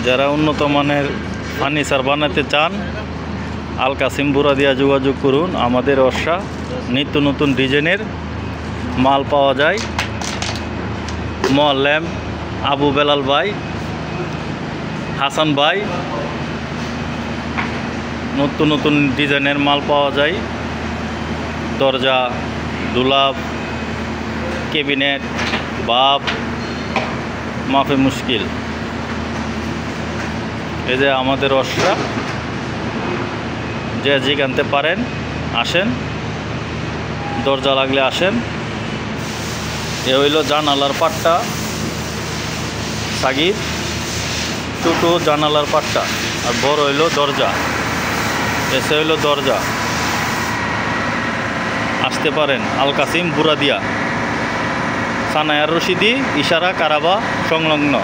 যারা উন্নত মানের ফার্নিচার বানাতে চান আল কাসিম বুরাদিয়া যোগাযোগ করুন। আমাদের অর্ষা নিত্য নতুন ডিজাইনের মাল পাওয়া যায়। মোয়াল্লেম আবু বেলাল ভাই, হাসান ভাই, নতুন নতুন ডিজাইনের মাল পাওয়া যায়। দরজা, দুলাভ, ক্যাবিনেট, বাপ, মাফে মুশকিল। এই যে আমাদের অর্ষা, যে যেখানতে পারেন আসেন, দরজা লাগলে আসেন। এ হইল জানালার পাট্টা সাগির, ছোটো জানালার পাট্টা, আর বড় হইল দরজা। এসে হইল দরজা। আসতে পারেন আল কাসিম বুরাদিয়া, সানায়ার রশিদি, ইশারা কারাবা সংলগ্ন।